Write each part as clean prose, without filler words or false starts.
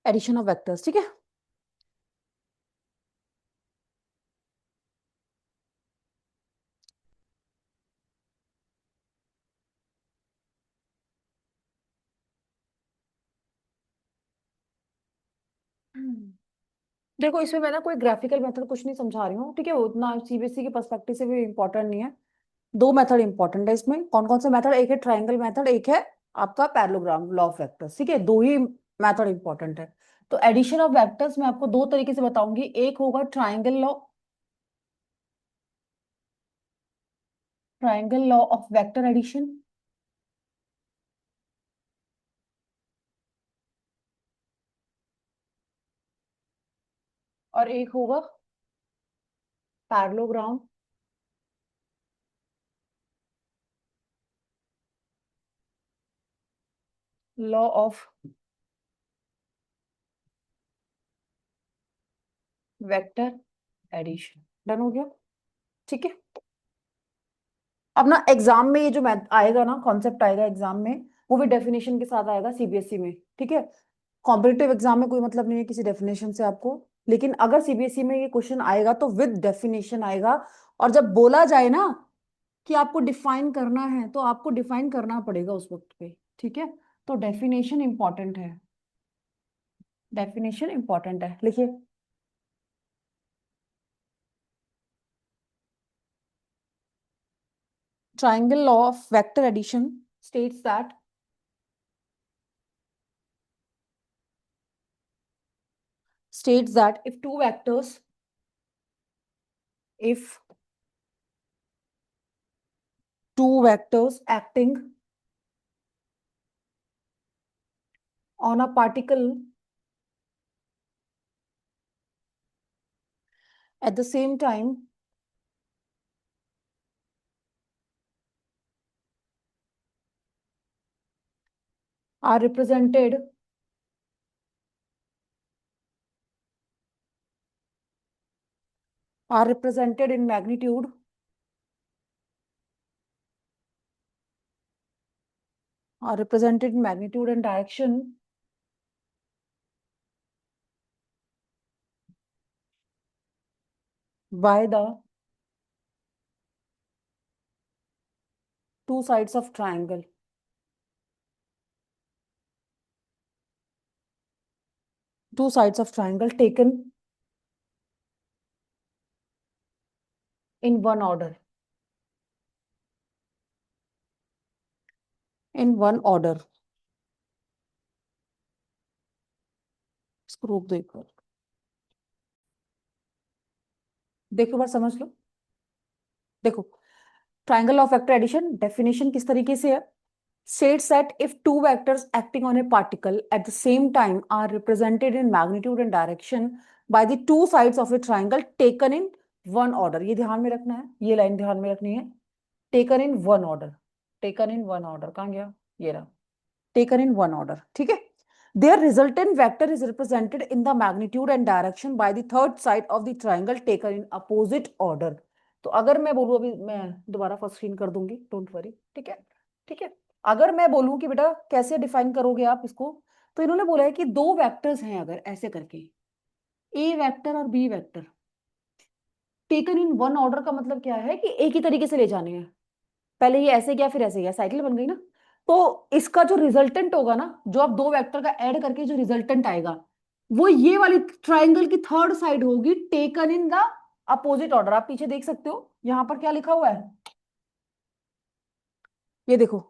Addition of vectors, ठीक है। देखो इसमें मैं ना कोई ग्राफिकल मेथड कुछ नहीं समझा रही हूँ, ठीक है, उतना सीबीएसई के पर्सपेक्टिव से भी इंपॉर्टेंट नहीं है। दो मेथड इंपॉर्टेंट है इसमें। कौन कौन से मेथड? एक है ट्रायंगल मेथड, एक है आपका पैरेललोग्राम लॉ ऑफ वेक्टर्स, ठीक है। दो ही मेथड इंपॉर्टेंट है। तो एडिशन ऑफ वेक्टर्स मैं आपको दो तरीके से बताऊंगी। एक होगा triangle law of vector addition, और एक होगा parallelogram law of vector addition. Done हो गया, ठीक है। अब ना एग्जाम में ये जो मैथ आएगा ना, कॉन्सेप्ट आएगा एग्जाम में, वो भी डेफिनेशन के साथ आएगा सीबीएसई में, ठीक है। कॉम्पिटिटिव एग्जाम में कोई मतलब नहीं है किसी डेफिनेशन से आपको, लेकिन अगर सीबीएसई में ये क्वेश्चन आएगा तो विद डेफिनेशन आएगा। और जब बोला जाए ना कि आपको डिफाइन करना है, तो आपको डिफाइन करना पड़ेगा उस वक्त पे, ठीक है। तो डेफिनेशन इंपॉर्टेंट है, डेफिनेशन इंपॉर्टेंट है, लिखिए। Triangle law of vector addition states that if two vectors, if two vectors acting on a particle at the same time are represented in magnitude and direction by the two sides of triangle, taken in one order, in one order। इसको रोक दो एक बार, देखो बार समझ लो। देखो, triangle of vector addition definition किस तरीके से है? states that if two vectors acting on a particle at the same time are represented in magnitude and direction by the two sides of a triangle taken in one order। ये ध्यान में रखना है, ये लाइन ध्यान में रखनी है। taken in one order, taken in one order कहाँ गया? ये रहा, taken in one order, ठीक है। their resultant vector is represented in the magnitude and direction by the third side of the triangle taken in opposite order। तो अगर मैं बोलूं, अभी मैं दोबारा फर्स्ट स्क्रीन कर दूंगी, डोंट वरी, ठीक है, ठीक है। अगर मैं बोलूं कि बेटा कैसे डिफाइन करोगे आप इसको, तो इन्होंने बोला है कि दो वेक्टर्स हैं अगर ऐसे करके, ए वेक्टर और B vector, taken in one order का मतलब क्या है कि एक ही तरीके से ले जाने हैं। पहले ये ऐसे गया फिर ऐसे गया, साइकिल बन गई ना। तो इसका जो रिजल्टेंट होगा ना, जो आप दो वेक्टर का ऐड करके जो रिजल्टेंट आएगा, वो ये वाली ट्राइंगल की थर्ड साइड होगी, taken in the opposite order. आप पीछे देख सकते हो यहां पर क्या लिखा हुआ है, ये देखो।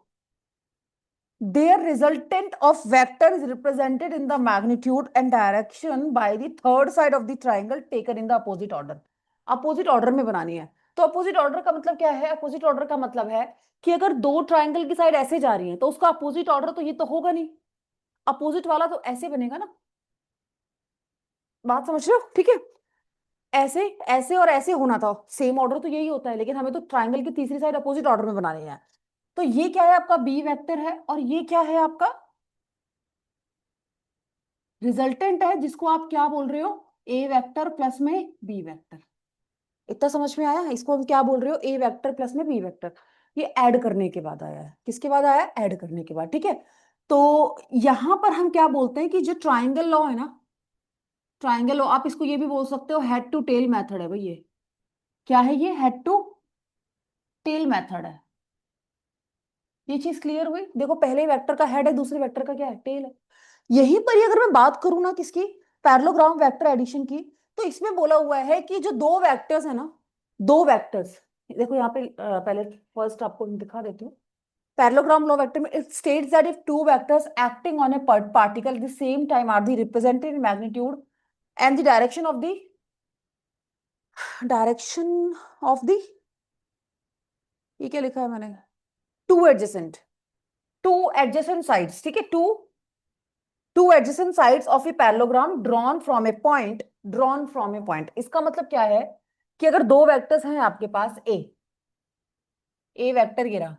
Their resultant of vector is represented in the magnitude and direction by the third side of the triangle taken in the opposite order। Opposite order में बनानी है। तो अपोजिट ऑर्डर का मतलब क्या है? अपोजिट ऑर्डर का मतलब है कि अगर दो ट्राइंगल की साइड ऐसे जा रही है तो उसका अपोजिट ऑर्डर तो ये तो होगा नहीं, अपोजिट वाला तो ऐसे बनेगा ना। बात समझ रहे हो? ठीक है। ऐसे ऐसे और ऐसे होना था, सेम ऑर्डर तो यही होता है, लेकिन हमें तो ट्राइंगल की तीसरी साइड अपोजिट ऑर्डर में बनानी है। तो ये क्या है? आपका बी वेक्टर है, और ये क्या है? आपका रिजल्टेंट है, जिसको आप क्या बोल रहे हो? ए वेक्टर प्लस में बी वेक्टर। इतना समझ में आया? इसको हम क्या बोल रहे हो? ए वेक्टर प्लस में बी वेक्टर। ये ऐड करने के बाद आया है, किसके बाद आया है? ऐड करने के बाद, ठीक है। तो यहां पर हम क्या बोलते हैं कि जो ट्राइंगल लॉ है ना, ट्राइंगल लॉ, आप इसको ये भी बोल सकते हो हेड टू टेल मेथड है भाई। ये क्या है? ये हेड टू टेल मेथड है। ये चीज क्लियर हुई? देखो पहले वेक्टर का हेड है, दूसरे वेक्टर का क्या है? टेल है। यहीं पर ही अगर मैं बात करूं ना किसकी, पैरेललोग्राम वेक्टर एडिशन की, तो इसमें बोला हुआ है कि जो दो वेक्टर्स है ना, दो वेक्टर्स, देखो यहाँ पे पहले फर्स्ट आपको दिखा देती हूँ। पैरेललोग्राम लॉ वेक्टर में it states that if two vectors acting on a particle at the same time are the represented in magnitude and the direction of the, ये क्या लिखा है मैंने, two adjacent, two adjacent sides, ठीक है, two adjacent sides of a parallelogram drawn from a point, इसका मतलब क्या है कि अगर दो वेक्टर्स हैं आपके पास, ए वेक्टर ये रहा,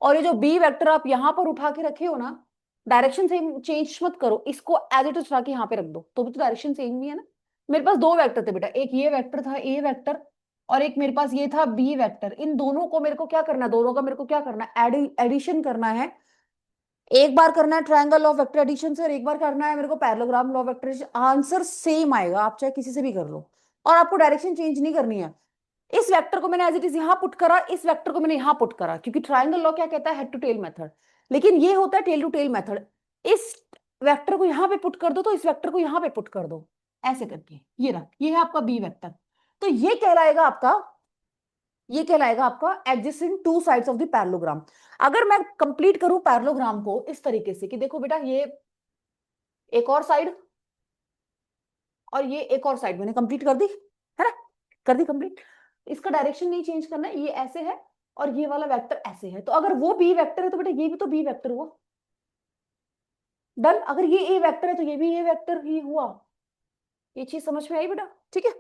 और ये जो बी वेक्टर आप यहां पर उठा के रखे हो ना, डायरेक्शन से चेंज मत करो, इसको एज इट इज उठा के यहाँ पे रख दो, तो भी तो डायरेक्शन सेम ही है ना। मेरे पास दो वेक्टर थे बेटा, एक ये वेक्टर था ए वेक्टर, और एक मेरे पास ये था बी वेक्टर। इन दोनों को मेरे को क्या करना है, दोनों का मेरे को क्या करना है, एडिशन करना है। एक बार करना है ट्रायंगल ऑफ वेक्टर एडिशन से, और एक बार करना है मेरे को parallelogram law vector addition. Answer same आएगा, आप चाहे किसी से भी कर लो, और आपको डायरेक्शन चेंज नहीं करनी है। इस वेक्टर को मैंने एज इट इज यहां पुट करा, इस वेक्टर को मैंने यहां पुट करा, क्योंकि ट्रायंगल लॉ क्या कहता है, हेड टू टेल मेथड, लेकिन ये होता है टेल टू टेल मेथड। इस वेक्टर को यहां पे पुट कर दो, तो इस वेक्टर को यहां पे पुट कर दो, ऐसे करके। ये रहा, ये है आपका बी वेक्टर। तो ये कहलाएगा आपका adjacent two sides of the parallelogram. अगर मैं कंप्लीट करूं पैरेललोग्राम को इस तरीके से कि देखो बेटा, ये एक और साइड और ये एक और साइड मैंने कंप्लीट कर दी, है ना, कर दी कंप्लीट। इसका डायरेक्शन नहीं चेंज करना है, ये ऐसे है और ये वाला वेक्टर ऐसे है, तो अगर वो बी वेक्टर है तो बेटा ये भी तो बी वेक्टर हुआ। डन। अगर ये ए वेक्टर है तो ये भी ए वेक्टर ही हुआ। ये चीज समझ में आई बेटा? ठीक है।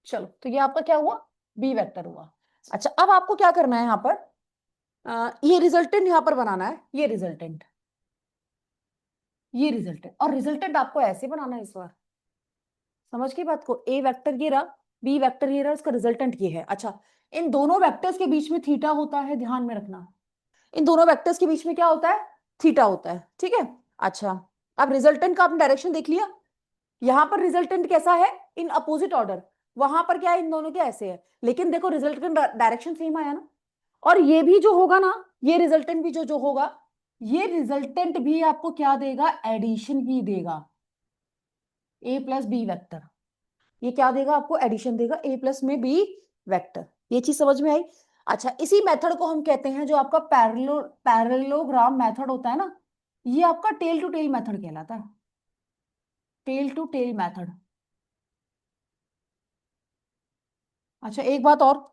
चलो, तो ये आपका क्या हुआ, बी वेक्टर हुआ। अच्छा, अब आपको क्या करना है यहाँ पर, ये रिजल्टेंट यहाँ पर बनाना है, ये रिजल्टेंट, ये रिजल्टेंट, और रिजल्टेंट आपको ऐसे बनाना है इस बार। समझ गई बात को? ए वेक्टर ये रहा, बी वेक्टर ये रहा, इसका रिजल्टेंट ये है। अच्छा, इन दोनों वेक्टर्स के बीच में थीटा होता है, ध्यान में रखना। इन दोनों वेक्टर्स के बीच में क्या होता है, थीटा होता है, ठीक है। अच्छा, अब रिजल्टेंट का आपने डायरेक्शन देख लिया। यहां पर रिजल्टेंट कैसा है, इन अपोजिट ऑर्डर, वहां पर क्या है, इन दोनों के ऐसे है, लेकिन देखो रिजल्टेंट डायरेक्शन सेम आया ना। और ये भी जो होगा ना, ये रिजल्टेंट भी जो होगा, ये रिजल्टेंट भी आपको क्या देगा, एडिशन ही देगा, ए प्लस बी वेक्टर। ये क्या देगा आपको, एडिशन देगा, ए प्लस में बी वेक्टर। ये चीज समझ में आई? अच्छा, इसी मेथड को हम कहते हैं, जो आपका पैरेललोग्राम मेथड होता है ना, ये आपका टेल टू टेल मेथड कहलाता है, टेल टू टेल मेथड। अच्छा, एक बात और,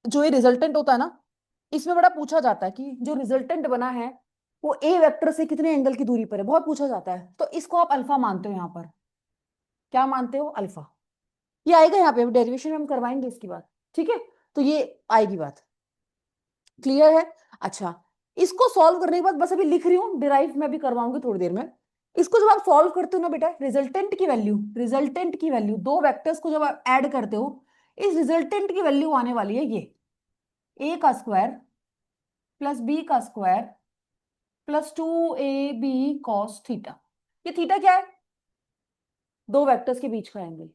जो ये रिजल्टेंट होता है ना, इसमें बड़ा पूछा जाता है कि जो रिजल्टेंट बना है वो ए वेक्टर से कितने एंगल की दूरी पर है, बहुत पूछा जाता है। तो इसको आप अल्फा मानते हो, यहाँ पर क्या मानते हो, अल्फा। ये आएगा यहाँ पे डेरिवेशन में, हम करवाएंगे इसकी बात, ठीक है। तो ये आएगी बात, क्लियर है? अच्छा, इसको सॉल्व करने के बाद, बस अभी लिख रही हूँ, डिराइव मैं भी करवाऊंगी थोड़ी देर में। इसको जब आप सॉल्व करते हो ना बेटा, रिजल्टेंट की वैल्यू दो वेक्टर्स को जब आप ऐड करते हो, इस रिजल्टेंट की वैल्यू आने वाली है ये, ए का स्क्वायर प्लस बी का square plus 2ab cos theta. ये थीटा क्या है, दो वेक्टर्स के बीच का एंगल।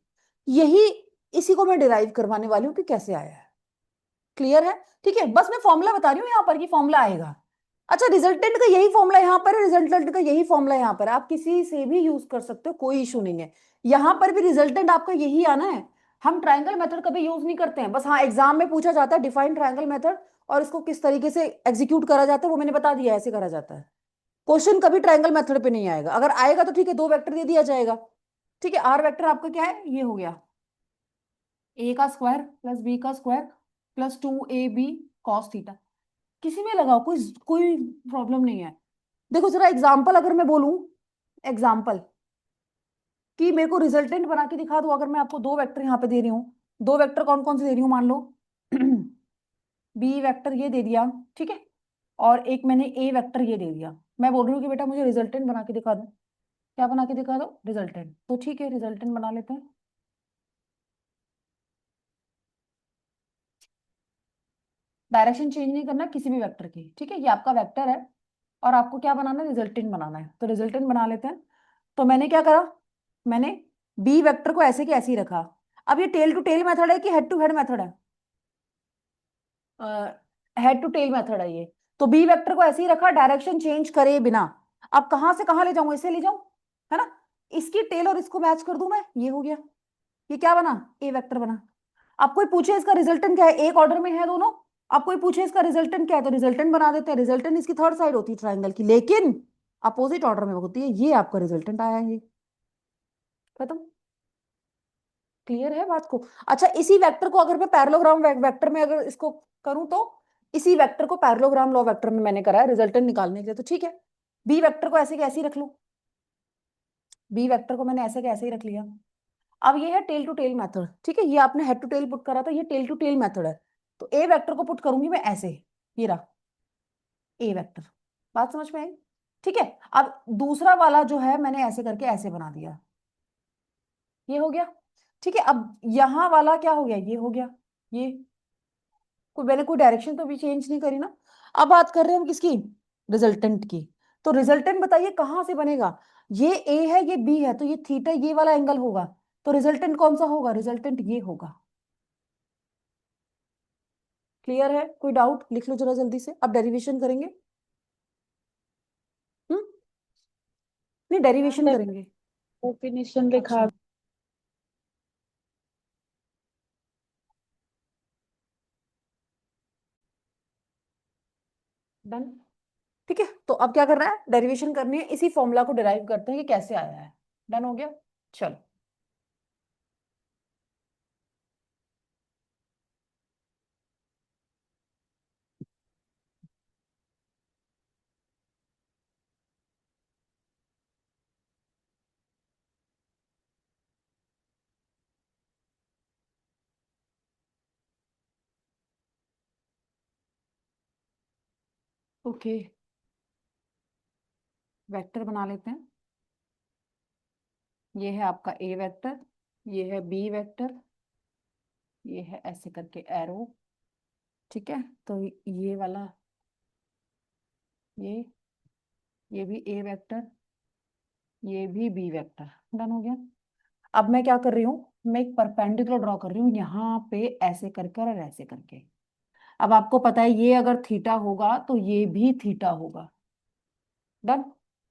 यही, इसी को मैं डिराइव करवाने वाली हूँ कि कैसे आया है। क्लियर है? ठीक है, बस मैं फॉर्मूला बता रही हूँ यहाँ पर कि फॉर्मूला आएगा। अच्छा, रिजल्टेंट का यही फॉर्मूला यहाँ पर है, रिजल्टेंट का यही फॉर्मूला यहाँ पर है, आप किसी से भी यूज कर सकते हो, कोई इशू नहीं है। यहाँ पर भी रिजल्टेंट आपका यही आना है। हम ट्राइंगल मेथड कभी यूज नहीं करते हैं, बस हाँ एग्जाम में पूछा जाता है डिफाइन ट्राइंगल मेथड, और इसको किस तरीके से एग्जीक्यूट करा जाता है वो मैंने बता दिया, ऐसे करा जाता है। क्वेश्चन कभी ट्राइंगल मेथड पे नहीं आएगा, अगर आएगा तो ठीक है, दो वेक्टर दे दिया जाएगा। ठीक है, आर वेक्टर आपका क्या है, ये हो गया, ए का स्क्वायर प्लस बी का square plus 2ab cos theta. किसी में लगाओ, कोई कोई प्रॉब्लम नहीं है। देखो जरा एग्जाम्पल अगर मैं बोलूं, एग्जाम्पल कि मेरे को रिजल्टेंट बना के दिखा दो, अगर मैं आपको दो वेक्टर यहाँ पे दे रही हूँ, दो वेक्टर कौन कौन से दे रही हूँ, मान लो बी वेक्टर ये दे दिया, ठीक है, और एक मैंने ए वेक्टर ये दे दिया। मैं बोल रही हूँ कि बेटा मुझे रिजल्टेंट बना के दिखा दो, क्या बना के दिखा दो, रिजल्टेंट। तो ठीक है, रिजल्टेंट बना लेते हैं। डायरेक्शन चेंज नहीं करना किसी भी वेक्टर की, ठीक है, ये आपका वेक्टर है और आपको क्या बनाना है, रिजल्टेंट बनाना है, तो रिजल्टेंट बना लेते हैं। तो मैंने क्या करा, मैंने बी वेक्टर को ऐसे के ऐसे ही रखा। अब ये टेल टू टेल मेथड है कि हेड टू हेड मेथड है, हेड टू टेल मेथड है ये। तो बी वेक्टर को ऐसे ही रखा डायरेक्शन चेंज करे बिना। अब कहां से कहां ले जाऊं, ऐसे ले जाऊं, है ना, इसकी टेल और इसको मैच कर दूं मैं, ये हो गया, ये क्या बना, ए वेक्टर बना। आप कोई पूछे इसका रिजल्टेंट क्या है, एक ऑर्डर में है दोनों, आप कोई पूछे इसका रिजल्टेंट क्या है तो रिजल्टेंट बना देते हैं। रिजल्टेंट इसकी थर्ड साइड होती है ट्राइंगल की, लेकिन अपोजिट ऑर्डर में होती है। ये आपका रिजल्टेंट आया, ये खत्म। क्लियर है बात को। अच्छा, इसी वेक्टर को अगर मैं पैरेललोग्राम वेक्टर में अगर इसको करूं तो, इसी वेक्टर को पैरेललोग्राम लॉ वेक्टर में मैंने करा है रिजल्टेंट निकालने के लिए, तो ठीक है, बी वेक्टर को ऐसे कैसे ही रख लूं, बी वेक्टर को मैंने ऐसे कैसे ही रख लिया। अब ये है टेल टू टेल मेथड, ठीक है, ये आपने हेड टू टेल पुट करा था, ये टेल टू टेल मेथड है। तो ए वेक्टर को पुट करूंगी मैं ऐसे, ये रहा ए वेक्टर, बात समझ में आई। ठीक है, अब दूसरा वाला जो है मैंने ऐसे करके ऐसे बना दिया, ये हो गया। ठीक है, अब यहां वाला क्या हो गया, ये हो गया, ये कोई मैंने कोई डायरेक्शन तो भी चेंज नहीं करी ना। अब बात कर रहे हैं हम किसकी, रिजल्टेंट की। तो रिजल्टेंट बताइए कहां से बनेगा, ये ए है ये बी है, तो ये थीटा ये वाला एंगल होगा, तो रिजल्टेंट कौन सा होगा, रिजल्टेंट ये होगा। क्लियर है, कोई डाउट, लिख लो जरा जल्दी से, अब डेरिवेशन करेंगे। हम्म, नहीं डेरिवेशन करेंगे। डेफिनेशन लिखा। अच्छा, डन। ठीक है, तो अब क्या करना है, डेरिवेशन करनी है, इसी फॉर्मूला को डिराइव करते हैं कि कैसे आया है। डन हो गया, चलो। ओके, वेक्टर बना लेते हैं। ये है आपका ए वेक्टर, ये है बी वेक्टर, ये है ऐसे करके एरो। ठीक है, तो ये वाला, ये भी ए वेक्टर, ये भी बी वेक्टर। डन हो गया। अब मैं क्या कर रही हूँ, मैं एक परपेंडिकुलर ड्रॉ कर रही हूँ यहाँ पे, ऐसे करके और ऐसे करके। अब आपको पता है ये अगर थीटा होगा तो ये भी थीटा होगा। डन।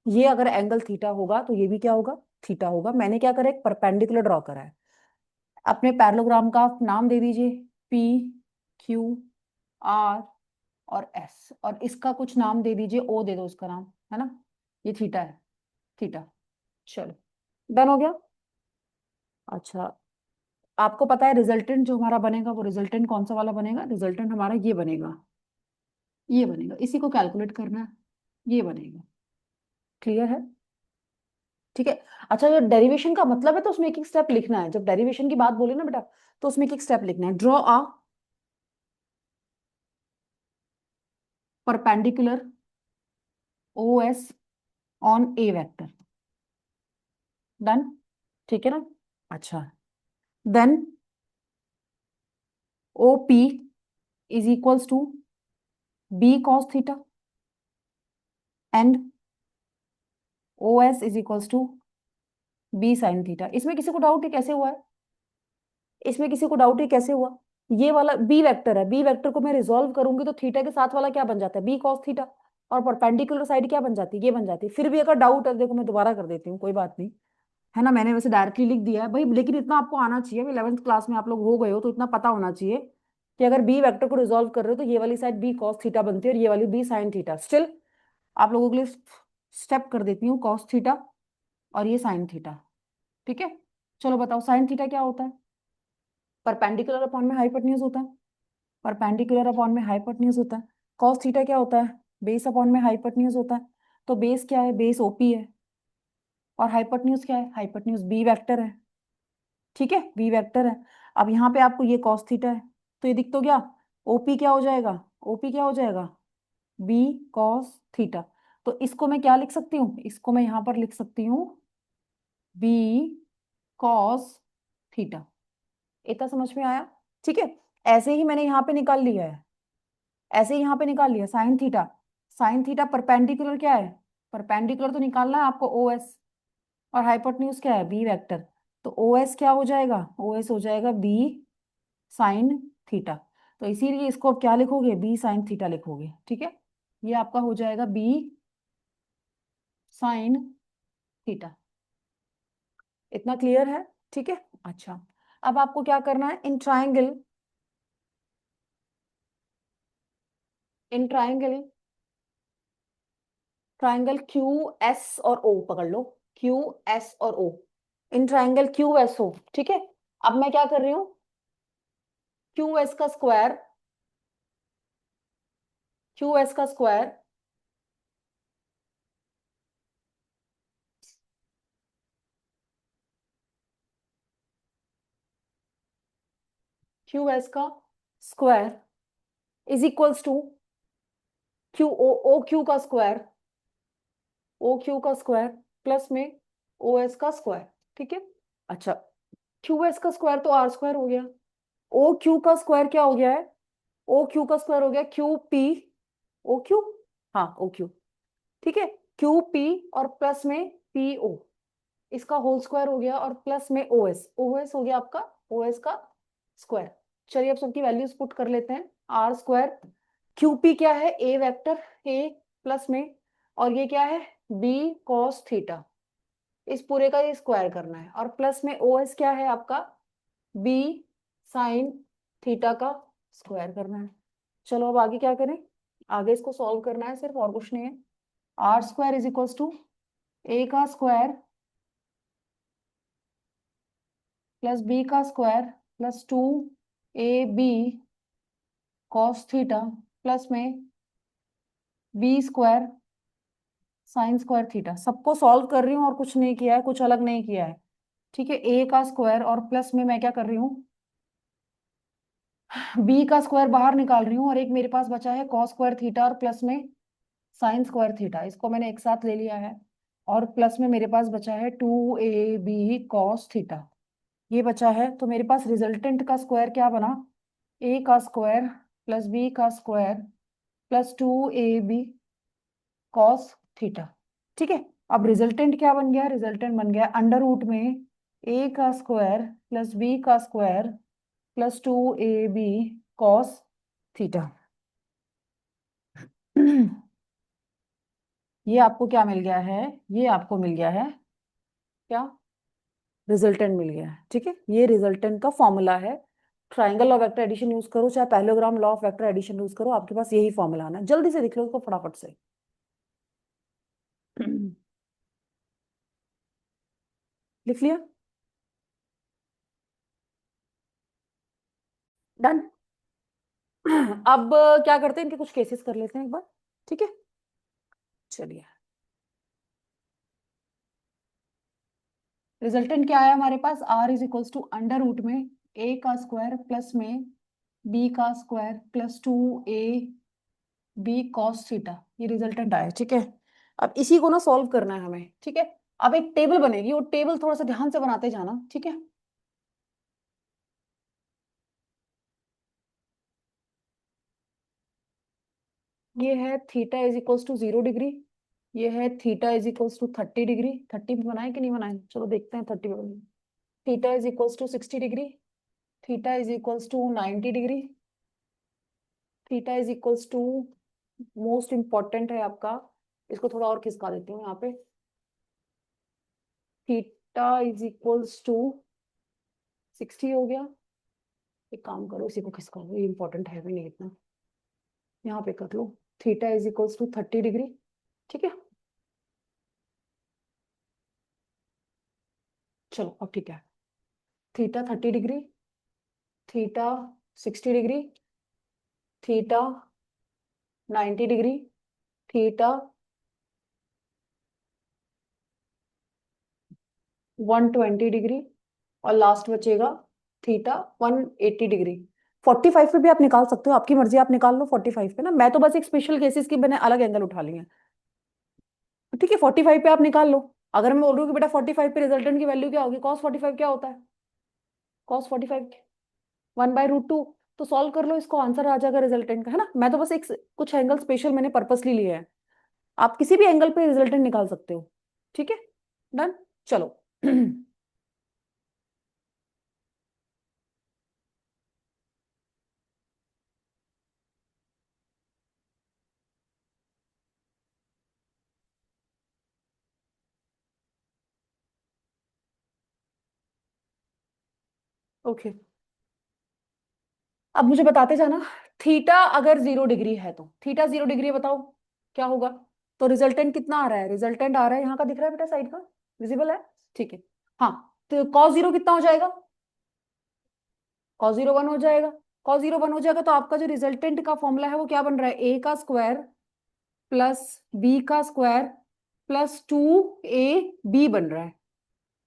ये अगर एंगल थीटा होगा तो ये भी क्या होगा, थीटा होगा। मैंने क्या करा, एक परपेंडिकुलर ड्रॉ करा है। अपने पैरेललोग्राम का नाम दे दीजिए, पी क्यू आर और एस, और इसका कुछ नाम दे दीजिए, ओ दे दो उसका नाम, है ना, ये थीटा है, थीटा। चलो, डन हो गया। अच्छा, आपको पता है रिजल्टेंट जो हमारा बनेगा, वो रिजल्टेंट कौन सा वाला बनेगा, रिजल्टेंट हमारा ये बनेगा, ये बनेगा, इसी को कैलकुलेट करना है, ये बनेगा। क्लियर है। ठीक है। अच्छा, जो डेरिवेशन का मतलब है तो उसमें एक एक स्टेप लिखना है, जब डेरिवेशन की बात बोले ना बेटा, तो उसमें एक एक स्टेप लिखना है। Draw a perpendicular O S on A vector. Done, ठीक है ना। अच्छा, then O P is equals to B cos theta and O S is equals to B sine theta. इसमें किसी को डाउट है कैसे हुआ है, इसमें किसी को डाउट है कैसे हुआ। ये वाला बी वेक्टर है, बी वेक्टर को मैं रिजॉल्व करूंगी तो थीटा के साथ वाला क्या बन जाता है, बी कॉस थीटा, और परपेंडिकुलर साइड क्या बन जाती है, ये बन जाती है। फिर भी अगर डाउट है, देखो मैं दोबारा कर देती हूँ, कोई बात नहीं, है ना, मैंने वैसे डायरेक्टली लिख दिया है भाई, लेकिन इतना आपको आना चाहिए, 11th क्लास में आप लोग हो गए हो तो इतना पता होना चाहिए कि अगर बी वेक्टर को रिजॉल्व कर रहे हो तो ये वाली साइड बी कॉस थीटा बनती है और ये वाली बी साइन थीटा। स्टिल आप लोगों के लिए स्टेप कर देती हूँ, कॉस थीटा और ये साइन थीटा। ठीक है, चलो बताओ साइन थीटा क्या होता है, परपेंडिकुलर अपॉन में हाइपोटेन्यूज होता है, परपेंडिकुलर अपॉन में हाइपोटेन्यूज होता है। कॉस थीटा क्या होता है, बेस अपॉन में हाइपोटेन्यूज होता है। तो बेस क्या है, बेस ओपी है, और हाइपोटेन्यूज क्या है, हाइपोटेन्यूज बी वेक्टर है। ठीक है, बी वेक्टर है। अब यहाँ पे आपको ये कॉस थीटा है, तो ये दिख तो गया, ओपी क्या हो जाएगा, ओपी क्या हो जाएगा, बी कॉस थीटा। तो इसको मैं क्या लिख सकती हूँ, इसको मैं यहाँ पर लिख सकती हूँ बी कॉस थीटा। इतना समझ में आया? ठीक है। ऐसे ही मैंने यहाँ पे निकाल लिया है, ऐसे ही यहाँ पे निकाल लिया sine theta. Sine theta perpendicular क्या है? परपेंडिकुलर तो निकालना है आपको ओ एस, और हाइपोटेन्यूज क्या है? B vector. तो ओ एस क्या हो जाएगा? ओ एस हो जाएगा बी साइन थीटा। तो इसीलिए इसको अब क्या लिखोगे? बी साइन थीटा लिखोगे। ठीक है, ये आपका हो जाएगा बी साइन थीटा। इतना क्लियर है? ठीक है। अच्छा, अब आपको क्या करना है? इन ट्राइंगल ट्राइंगल क्यू एस और ओ पकड़ लो। क्यू एस और ओ, इन ट्राइंगल क्यू एस ओ। ठीक है, अब मैं क्या कर रही हूँ? क्यू एस का स्क्वायर, क्यू एस का स्क्वायर क्यू एस का square is equals to Q O, O Q का स्क्वायर, ओ क्यू का स्क्वायर प्लस में ओ एस का स्क्वायर। ठीक है। अच्छा, क्यू एस का स्क्वायर तो आर स्क्वायर हो गया, ओ क्यू का स्क्वायर क्या हो गया है? ओ क्यू का स्क्वायर हो गया क्यू पी ओ क्यू, हाँ ओ क्यू। ठीक है, क्यू पी और प्लस में पी ओ, इसका होल स्क्वायर हो गया, और प्लस में ओ एस, ओ एस हो गया आपका ओ एस का स्क्वायर। चलिए अब सबकी वैल्यूज पुट कर लेते हैं। आर स्क्वायर, क्यू पी क्या है? ए वेक्टर, ए प्लस में, और ये क्या है? B cos theta. इस पूरे का ये स्क्वायर करना है, और प्लस में ओ एस क्या है आपका? बी साइन थीटा का स्क्वायर करना है। चलो अब आगे क्या करें? आगे इसको सॉल्व करना है सिर्फ, और कुछ नहीं है। R square is equals to A का स्क्वायर प्लस बी का square plus 2ab cos theta plus में B square sine square theta. सबको सॉल्व कर रही हूँ, और कुछ नहीं किया है, कुछ अलग नहीं किया है। ठीक है, ए का स्क्वायर और प्लस में मैं क्या कर रही हूँ? बी का स्क्वायर बाहर निकाल रही हूँ, और एक मेरे पास बचा है कॉस स्क्वायर थीटा और प्लस में साइन स्क्वायर थीटा, इसको मैंने एक साथ ले लिया है। और प्लस में मेरे पास बचा है 2ab कॉस थीटा, ये बचा है। तो मेरे पास रिजल्टेंट का स्क्वायर क्या बना? ए का स्क्वायर प्लस बी का square plus 2ab cos theta. ठीक है, अब रिजल्टेंट क्या बन गया? रिजल्टेंट बन गया अंडर रूट में ए का स्क्वायर प्लस बी का square plus 2ab cos theta. ये आपको क्या मिल गया है? ये आपको मिल गया है क्या? रिजल्टेंट मिल गया है। ठीक है, ये रिजल्टेंट का फॉर्मूला है। Triangle law vector addition use करो, चाहे parallelogram law of vector addition use करो, आपके पास यही फॉर्मूला आना है। जल्दी से लिख लो इसको फटाफट से। लिख लिया? डन। अब क्या करते हैं, इनके कुछ केसेस कर लेते हैं एक बार। ठीक है, चलिए। रिजल्टेंट क्या है हमारे पास? R is equals to under root में ए का स्क्वायर प्लस में बी का square plus 2ab cos theta, ये रिजल्टेंट आया। ठीक है, अब इसी को ना सॉल्व करना है हमें। ठीक है, अब एक टेबल बनेगी, वो टेबल थोड़ा सा ध्यान से बनाते जाना। ठीक है, ये है theta is equals to 0 degree, ये है theta is equals to 30 degree. 30 में बनाए कि नहीं बनाए? चलो देखते हैं 30 में। Theta is equals to 60 degree, theta is equals to 90 degree, theta is equals to, most important है आपका, इसको थोड़ा और खिसका देती हूँ यहाँ पे, थीटा इज इक्वल्स टू 60 हो गया। एक काम करो, इसी को खिसका लो, ये इंपॉर्टेंट है भी नहीं इतना, यहाँ पे कर लो। Theta is equals to 30 degree. ठीक है, चलो अब ठीक है। Theta 30 degree, theta 60 degree, theta 90 degree, theta 120 degree, और लास्ट बचेगा थीटा 180 डिग्री। 45 पे भी आप निकाल सकते हो, आपकी मर्जी, आप निकाल लो 45 पे ना। मैं तो बस एक स्पेशल केसेस की मैंने अलग एंगल उठा लिए हैं। ठीक है, 45 पे आप निकाल लो। अगर मैं बोल रही हूँ कि बेटा 45 पे रिजल्टेंट की वैल्यू क्या होगी, cos 45 क्या होता है, cos 45 1/√2। तो सॉल्व कर लो इसको, आंसर आ जाएगा रिजल्टेंट का, है ना। मैं तो बस एक कुछ एंगल स्पेशल मैंने पर्पसली लिए हैं, आप किसी भी एंगल पे रिजल्टेंट निकाल सकते हो। ठीक है, डन। चलो ओके, अब मुझे बताते जाना, थीटा अगर 0 डिग्री है तो थीटा 0 डिग्री, बताओ क्या होगा। तो रिजल्टेंट कितना आ रहा है, रिजल्टेंट आ रहा है यहाँ का, दिख रहा है बेटा साइड का, विजिबल है। ठीक है, हाँ। तो cos 0 कितना हो जाएगा, cos 0 1 हो जाएगा। cos 0 1 हो जाएगा तो आपका जो रिजल्टेंट का फॉर्मूला है वो क्या बन रहा है, ए का स्क्वायर प्लस बी का स्क्वायर प्लस 2ab बन रहा है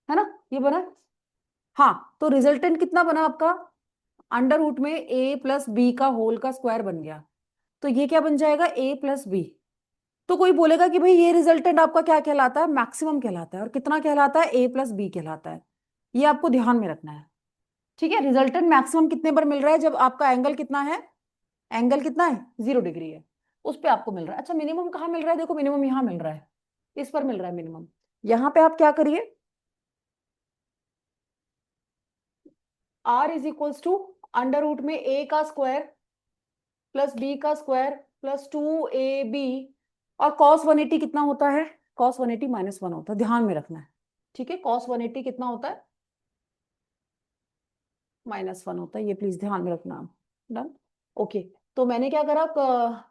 ना, ये बना है? हाँ, तो रिजल्टेंट कितना बना आपका, अंडर रूट में a प्लस बी का होल का स्क्वायर बन गया। तो ये क्या बन जाएगा, a प्लस बी। तो कोई बोलेगा कि भाई ये रिजल्टेंट आपका क्या कहलाता है, मैक्सिमम कहलाता है, और कितना कहलाता है, a प्लस बी कहलाता है। ये आपको ध्यान में रखना है। ठीक है, रिजल्टेंट मैक्सिमम कितने पर मिल रहा है, जब आपका एंगल कितना है, एंगल कितना है, 0 डिग्री है, उस पे आपको मिल रहा है। अच्छा, मिनिमम कहाँ मिल रहा है, देखो मिनिमम यहाँ मिल रहा है, इस पर मिल रहा है मिनिमम। यहाँ पे आप क्या करिए, r = अंडर रूट में a का स्क्वायर प्लस बी का स्क्वायर प्लस 2ab, और cos 180 कितना होता है, cos 180 -1 होता है, ध्यान में रखना है। ठीक है, cos 180 कितना होता है, -1 होता है, ये प्लीज ध्यान में रखना आप। Done, okay. तो मैंने क्या करा,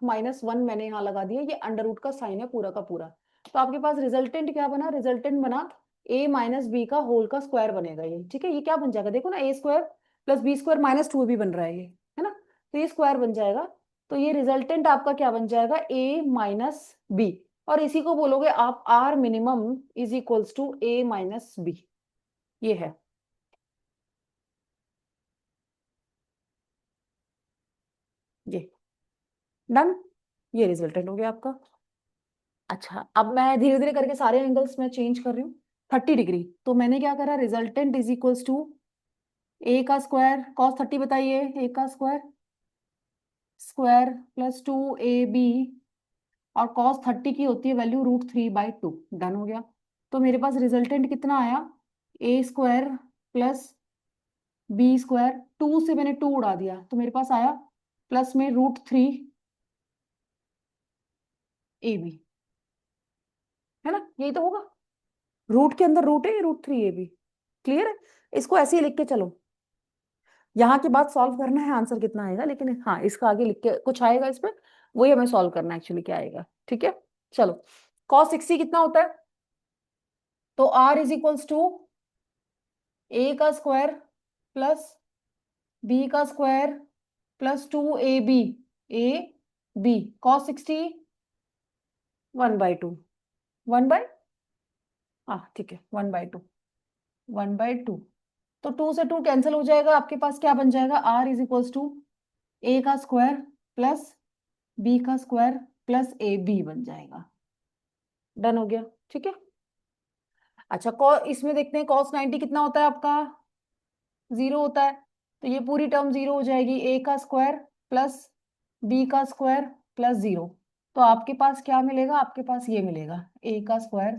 -1 मैंने यहाँ लगा दिया, ये अंडर रूट का साइन है पूरा का पूरा। तो आपके पास रिजल्टेंट क्या बना, रिजल्टेंट बना a माइनस बी का होल का स्क्वायर बनेगा ये। ठीक है, ये क्या बन जाएगा, देखो ना, a square plus B square -2 भी बन रहा है ये, है ना। तो ये स्क्वायर बन जाएगा, तो ये रिजल्टेंट आपका क्या बन जाएगा, a माइनस बी। और इसी को बोलोगे आप r minimum = a minus B, ये है। ये डन, ये रिजल्टेंट हो गया आपका। अच्छा, अब मैं धीरे धीरे करके सारे एंगल्स में चेंज कर रही हूँ। 30 डिग्री, तो मैंने क्या करा, रिजल्टेंट = ए का स्क्वायर, cos 30 बताइए, ए का स्क्वायर स्क्वायर प्लस 2ab, और cos 30 की होती है वैल्यू √3/2। डन हो गया। तो मेरे पास रिजल्टेंट कितना आया, ए स्क्वायर प्लस बी स्क्वायर, 2 से मैंने 2 उड़ा दिया तो मेरे पास आया प्लस में √3ab, है ना, यही तो होगा। रूट के अंदर रूट है, √3ab। क्लियर है, इसको ऐसे ही लिख के चलो, यहाँ के बाद सॉल्व करना है आंसर कितना आएगा, लेकिन हाँ इसका आगे लिख के कुछ आएगा इस पे, वही हमें सॉल्व करना है एक्चुअली क्या आएगा। ठीक है, चलो। cos 60 कितना होता है, तो r = a का स्क्वायर प्लस b का square plus 2ab, a b, cos 60 1/2, 1/, हाँ ठीक है, 1/2, 1/2। तो 2 से 2 कैंसिल हो जाएगा, आपके पास क्या बन जाएगा, r = a का स्क्वायर प्लस बी का स्क्वायर प्लस ए बी बन जाएगा। डन हो गया, ठीक है। अच्छा, इसमें देखते हैं cos 90 कितना होता है आपका, 0 होता है। तो ये पूरी टर्म 0 हो जाएगी, ए का स्क्वायर प्लस बी का स्क्वायर प्लस 0। तो आपके पास क्या मिलेगा, आपके पास ये मिलेगा, ए का स्क्वायर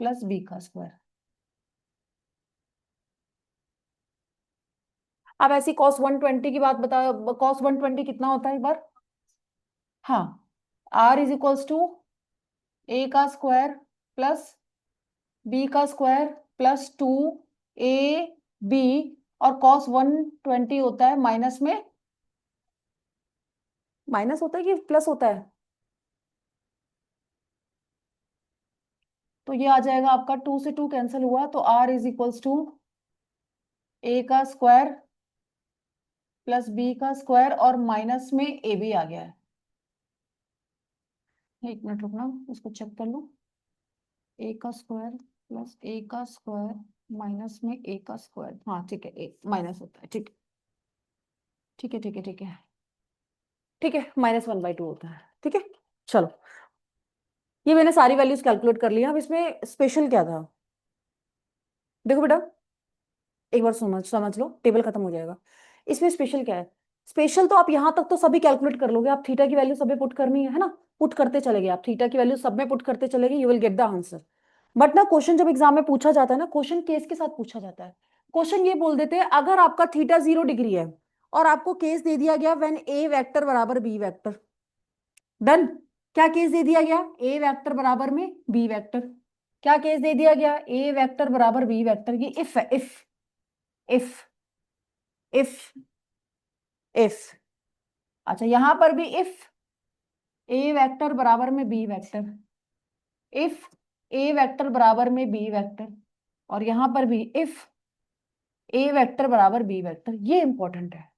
प्लस बी का स्क्वायर। अब ऐसी cos 120 की बात बता, cos 120 कितना होता है एक बार, हाँ, r = ए का स्क्वायर प्लस बी का स्क्वायर प्लस 2ab, और cos 120 होता है माइनस में, माइनस होता है कि प्लस होता है, तो ये आ जाएगा आपका, 2 से 2 कैंसिल हुआ, तो r = ए का स्क्वायर प्लस बी का स्क्वायर, और माइनस में ए बी आ गया है। एक मिनट रुकना, इसको चेक कर लो, ए का स्क्वायर प्लस ए का स्क्वायर माइनस में ए का स्क्वायर, हाँ ठीक है, ए माइनस होता है, ठीक है, ठीक है, ठीक है, ठीक है, ठीक है, -1/2 होता है, ठीक है। चलो, ये मैंने सारी वैल्यूज कैलकुलेट कर लिया। अब इसमें स्पेशल क्या था, देखो बेटा, एक बार समझ समझ लो, टेबल खत्म हो जाएगा। इसमें स्पेशल क्या है? स्पेशल तो आप यहां तक तो सभी कैलकुलेट कर लोगे, आप थीटा की वैल्यू सब में पुट करनी है ना, पुट करते चले गए आप, थीटा की वैल्यू सब में पुट करते चले गए, you will get the answer. But ना क्वेश्चन जब एग्जाम में पूछा जाता है ना, क्वेश्चन केस के साथ पूछा जाता है। क्वेश्चन ये बोल देते हैं अगर आपका थीटा 0 डिग्री है और आपको केस दे दिया गया व्हेन ए वेक्टर बराबर बी वेक्टर, डन। क्या केस दे दिया गया? ए वेक्टर बराबर में बी वेक्टर। क्या केस दे दिया गया? ए वेक्टर बराबर बी वेक्टर। ये इफ है, इफ इफ इफ। अच्छा, यहां पर भी इफ ए वेक्टर बराबर में B vector, if A vector बराबर में बी वेक्टर, और यहां पर भी इफ ए वेक्टर बराबर बी वेक्टर। ये इंपॉर्टेंट है।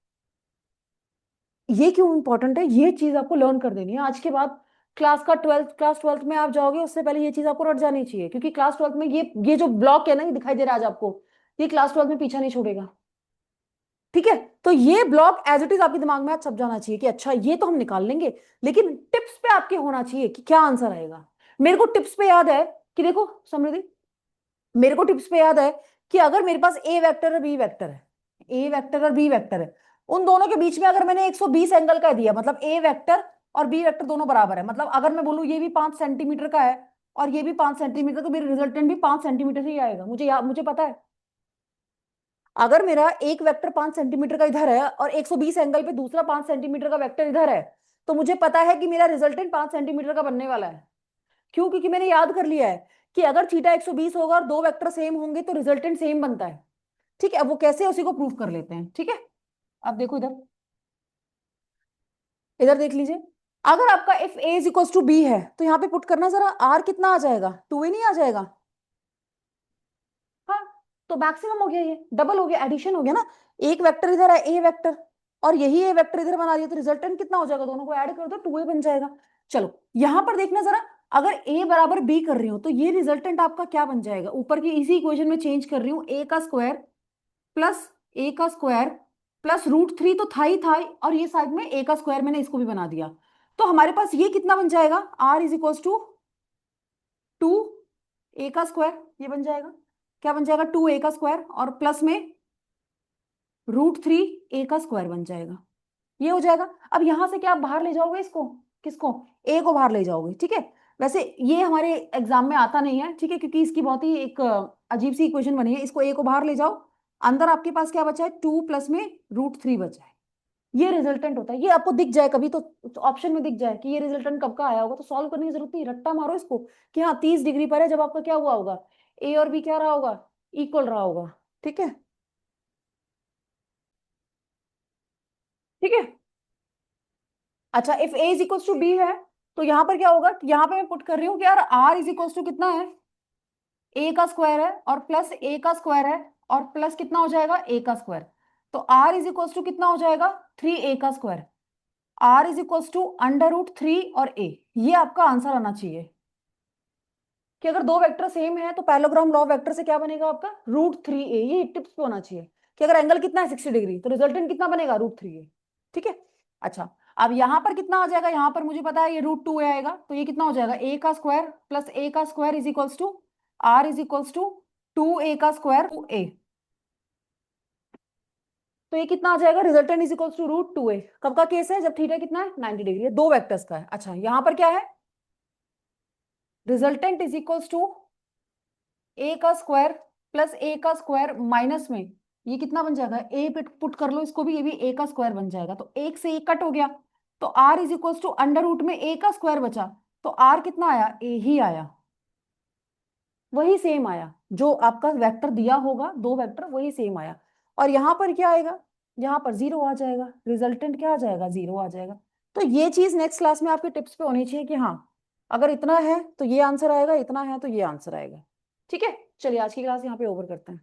ये क्यों इंपॉर्टेंट है? ये चीज आपको लर्न कर देनी है आज के बाद। क्लास ट्वेल्थ में आप जाओगे उससे पहले ये चीज आपको रट जानी चाहिए, क्योंकि क्लास ट्वेल्थ में ये जो ब्लॉक है ना, ये दिखाई दे रहा है आज आपको, ये क्लास ट्वेल्थ में पीछा नहीं छोड़ेगा। ठीक है, तो ये ब्लॉक एज इट इज आपके दिमाग में आज छप जाना चाहिए कि अच्छा ये तो हम निकाल लेंगे, लेकिन टिप्स पे आपके होना चाहिए कि क्या आंसर आएगा। मेरे को टिप्स पे याद है कि देखो समृद्धि, मेरे को टिप्स पे याद है कि अगर मेरे पास ए वेक्टर और बी वेक्टर है, ए वेक्टर और बी वेक्टर है, उन दोनों के बीच में अगर मैंने 120 एंगल का दिया, मतलब ए वेक्टर और बी वेक्टर दोनों बराबर है, मतलब अगर मैं बोलूं ये भी 5 सेंटीमीटर का है और ये भी 5 सेंटीमीटर, तो मेरा रिजल्टेंट भी 5 सेंटीमीटर ही आएगा। मुझे पता है। अगर मेरा एक वेक्टर 5 सेंटीमीटर का इधर है और 120 एंगल पे दूसरा 5 सेंटीमीटर का वेक्टर इधर है, तो मुझे पता है कि मेरा रिजल्टेंट 5 सेंटीमीटर का बनने वाला है। क्यों? क्योंकि मैंने याद कर लिया है कि अगर थीटा 120 होगा और दो वेक्टर सेम होंगे तो रिजल्टेंट सेम बनता है। ठीक है, अब वो कैसे है उसी को प्रूव कर लेते हैं। ठीक है, अब देखो इधर, इधर देख लीजिए। अगर आपका if A is equal to B है तो यहाँ पे पुट करना जरा, आर कितना आ जाएगा? 2a नहीं आ जाएगा? हाँ, तो मैक्सिमम हो गया, ये डबल हो गया, एडिशन हो गया ना। एक वेक्टर इधर है ए वेक्टर, और यही ए वेक्टर इधर बना रही है, तो रिजल्टेंट कितना हो जाएगा? दोनों को ऐड कर दो, 2a बन जाएगा। चलो यहां पर देखना जरा, अगर a बराबर b कर रही हूं तो ये रिजल्टेंट आपका क्या बन जाएगा? ऊपर की इसी इक्वेशन में चेंज कर रही हूँ, a का स्क्वायर प्लस a का स्क्वायर प्लस √3 तो था ही था, और ये साइड में a का स्क्वायर मैंने इसको भी बना दिया। तो हमारे पास ये कितना बन जाएगा? r is equal to 2a का स्क्वायर, ये बन जाएगा। क्या बन जाएगा? 2a का स्क्वायर और प्लस में √3 a का स्क्वायर बन जाएगा। ये हो जाएगा। अब यहां से क्या आप बाहर ले जाओगे इसको? किसको? a को बाहर ले जाओगे। ठीक है, वैसे ये हमारे एग्जाम में आता नहीं है, ठीक है, क्योंकि इसकी बहुत ही एक अजीब सी इक्वेशन बनी है। इसको a को बाहर ले जाओ, अंदर आपके पास क्या बचा है? 2 प्लस में √3 बचा है। ये रिजल्टेंट होता है। ये आपको दिख जाए कभी तो ऑप्शन में दिख जाए कि ये रिजल्टेंट कब का आया होगा, तो सॉल्व करने की जरूरत नहीं, रट्टा मारो इसको कि हाँ 30 डिग्री पर है जब आपका क्या हुआ होगा, ए और बी क्या रहा होगा? इक्वल रहा होगा। ठीक है, ठीक है। अच्छा, if A is equal to B है तो यहाँ पर क्या होगा? यहाँ पे मैं पुट कर रही हूँ कि यार आर इज इक्वल टू कितना है? ए का स्क्वायर है और प्लस ए का स्क्वायर है, और प्लस कितना हो जाएगा? ए का स्क्वायर। तो आर इज इक्वल टू कितना हो जाएगा? 3a का square. R is equal to √3 और a। ये आपका आंसर आना चाहिए कि अगर दो वेक्टर सेम है तो पैरेललोग्राम लॉ वेक्टर से क्या बनेगा आपका? √3a। ये टिप्स पे होना चाहिए कि अगर एंगल कितना है 60 डिग्री तो रिजल्टेंट कितना बनेगा? √3a। ठीक है। अच्छा, अब यहां पर कितना आ जाएगा? यहां पर मुझे पता है ये √2a आएगा, तो ये कितना हो जाएगा? a का स्क्वायर प्लस a का square is equals to r is equals to 2a का स्क्वायर 2a। तो ये कितना आ जाएगा? Resultant is equals to √2a। कब का केस है? जब थीटा कितना है? 90 डिग्री है, दो वेक्टर्स का है। अच्छा, यहां पर क्या है? Resultant is equals to A का स्क्वायर प्लस ए का स्क्वायर माइनस में ये कितना बन जाएगा? ए पे पुट कर लो इसको भी, ये भी ए का स्क्वायर बन जाएगा, तो एक से एक कट हो गया, तो R is equal to under root में ए का स्क्वायर बचा, तो आर कितना आया? ए ही आया। वही सेम आया जो आपका वेक्टर दिया होगा, दो वेक्टर वही सेम आया। और यहाँ पर क्या आएगा? यहाँ पर जीरो आ जाएगा, रिजल्टेंट क्या आ जाएगा? जीरो आ जाएगा। तो ये चीज नेक्स्ट क्लास में आपके टिप्स पे होनी चाहिए कि हाँ अगर इतना है तो ये आंसर आएगा, इतना है तो ये आंसर आएगा। ठीक है, चलिए आज की क्लास यहाँ पे ओवर करते हैं।